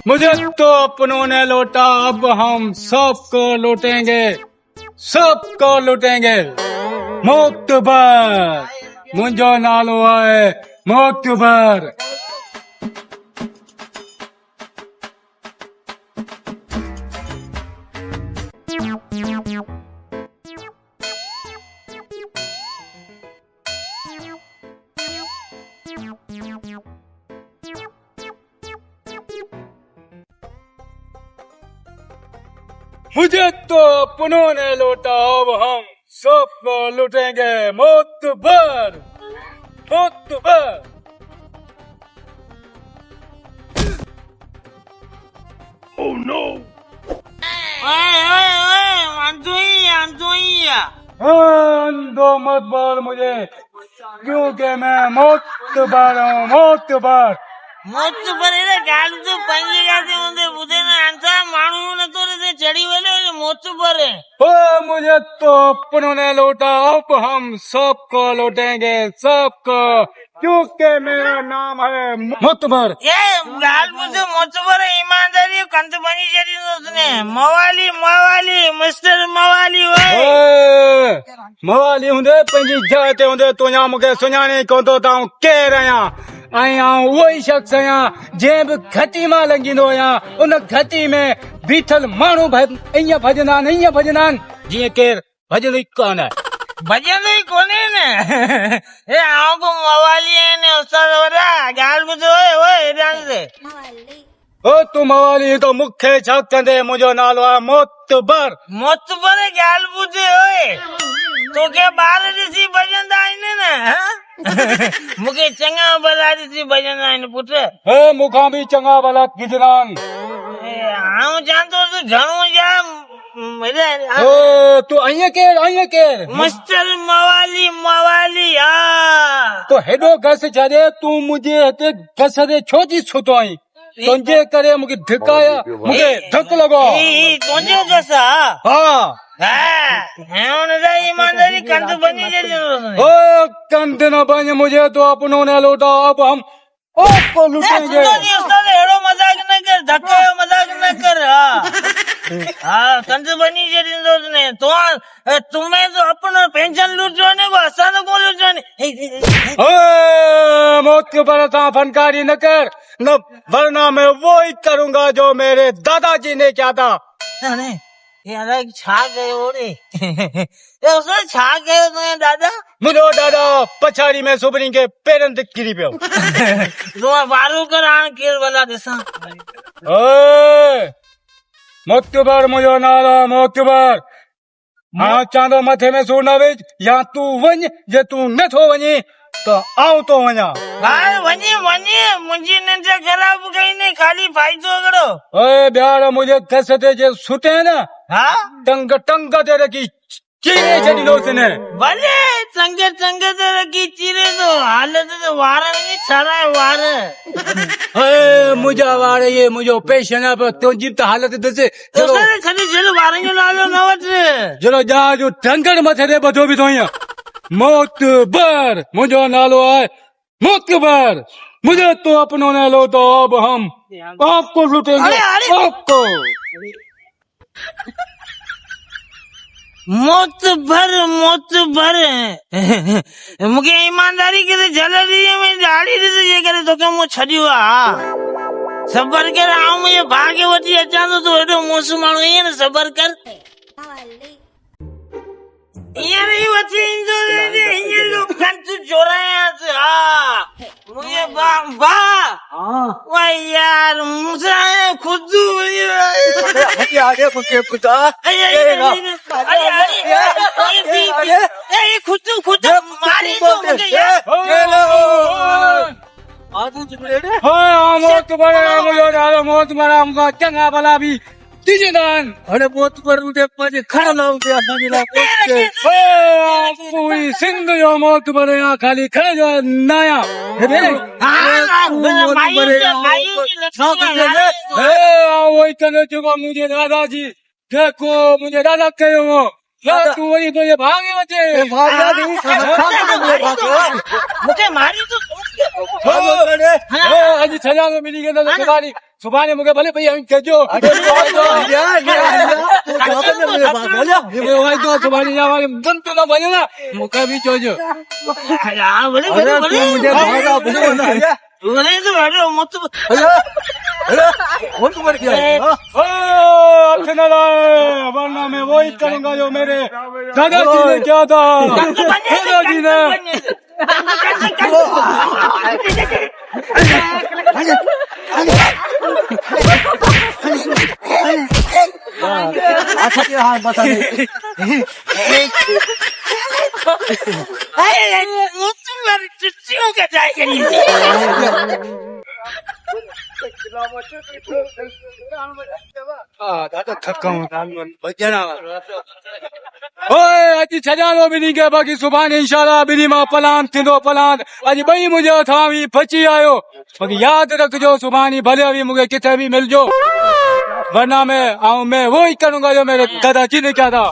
मुझे तो अपनों ने लौटा, अब हम सबको लौटेंगे, सबको लौटेंगे। मोतबर मुंजो नालो है मोतबर। मुझे तो अपनों ने लौटा, अब हम सबको लुटेंगे। मोतबर मोतबर। Oh no! अंधो मत बोल मुझे, क्योंकि मैं मोतबर हूँ। मोतबर मोतबर એટલે ગાલ તો પંજી જાતે ઊંધે બુધે ને અંતા માણુ ન તો રે ચડી વેલો મોતબર है। ओ मुझे तो अपनों ने लौटा, अब हम सबको लौटेंगे, सबको, क्योंकि मेरा नाम है मोतबर। એ ગાલ બુધે મોતબર ઈમાનદારી કંત બની જતી નોતને મવાલી મવાલી મિસ્ટર મવાલી ઓય मवाली हुंदे पंहिंजी जाते हुंदे तुंहिंजा मूंखे सुञाणे कोन थो तां केरु आहियां। ऐं आउं उहो ई शख़्स आहियां जंहिं बि घटी मां लंघींदो आहियां, उन घटी में बीठल माण्हू ईअं भॼंदा आहिनि, ईअं भॼंदा आहिनि जीअं केरु भॼंदो ई कोन आहे। भजन ही कोने ने ए आओ को मवाली ने उस्ताद वरा गाल बुधो ओए ध्यान से ओ तू मवाली तो मूंखे छा कंदे, मुंहिंजो नालो आहे मोतबर। मोतबर गाल बुधे ओए तो के बार ॾिसी भजंदा आहिनि न मूंखे चङा भला ॾिसी भजंदा आहिनि पुट। हे मूंखां बि चङा भला गिजरा आहिनि। आऊं जानतो तूं घणो जाम ओ तू आईं केरु मिस्टर मवाली मवाली हा तो हेॾो घस छॾे तूं मुंहिंजे हिते घस ते छो जी छुतो आहीं? तुंहिंजे करे मूंखे धिक आया, मूंखे धक लॻो। तुंहिंजो घस हा ईमानदारी कंद बनी ओ कंद न बन, मुझे तो अपनों ने लौटा, अब हम आपको लूटेंगे। हेड़ो मजाक न कर, धक्का मजाक न कर। हाँ कंद बनी ने तो तुम्हें तो अपनो पेंशन लूटो ने को असा तो को लूटो ने। मौत के बरसा फनकारी न कर, न वरना मैं वो ही करूंगा जो मेरे दादाजी ने किया था। ये अलग छा गयो रे ये उसने छा गयो तुम्हें दादा? मुझो दादा पछाड़ी में सुबरी के पेरन ते किरी पियो। तो वारू कर आन केर वाला दिसा। ओए मोतबर मुझो नाला मोतबर। हाँ चांदो मथे में सूर ना वेच, या तू वञ, जे तू न थो वञे तो आऊं तो वञा। हां वञे वञे मुंजी निंद खराब गई ने खाली फायदो करो। ओए ब्यार मुझे घसते जे सुते न, हां टंग टंग ते रखी चीरे छड़ी लो सने। भले संग संग ते रखी चीरे तो हालत तो वार नहीं छरा वार। ए मुझा वार ये मुझो पेशन है, पर तो जीत हालत दसे चलो खनी चलो वार जो लालो नवत चलो जा जो टंगड़ मथे दे बधो भी थोया। मोतबर मुझो नालो है मोतबर। मुझे तो अपनों ने लो, तो अब हम आपको लूटेंगे, आपको। मोतबर मोतबर मुखे ईमानदारी के जल दी में दाढ़ी दी ये करे तो क्या छड़ियो आ सबर कर आऊं मुझे भागे वठी अचा तो एडो मोसू मानो ये न सबर कर यार ये वठी इंदो दे ये लोग कंत जोराया से हां मुझे बा हां वाह यार मुझे खुद अरे आगे मुझे पता अरे खुद मारी तो मुझे यार हाँ मोतबर मुझो नालो मोतबर। हमका चंगा भला भी दिजदान अरे मोतबर उठे पजे खड़ा ना उठे असांजे पूरी सिंध जो मोतबर यहाँ खाली खड़े जो नया वही करे जो मुझे दादाजी देखो मुझे दादा कयो हो तू वही तो ये भागे बचे मुझे मारी तो अॼु छॾियां थो मिली वेंदो सुभाणे मूंखे भले भई कजो सुभाणे न वञो न मूंखे बि चइजो हाँ बोले बोले बोले बोले तो बैठो मत वरना मैं वही करूंगा जो मेरे दादाजी ने किया था दादाजी ने तुम्हारी चुच्चियों का जाए करी दादा थका हूँ अॼु छॾियां थो ॿिन्ही खे बाक़ी सुभाणे इंशाल्लाह ॿिन्ही मां पलान थींदो पलान अॼु ॿई मुंहिंजे हथां बि बची आयो बाक़ी यादि रखजो सुभाणे भले बि मूंखे किथे बि मिलजो वरना मैं वो ही करूंगा जो मेरे दादाजी ने किया था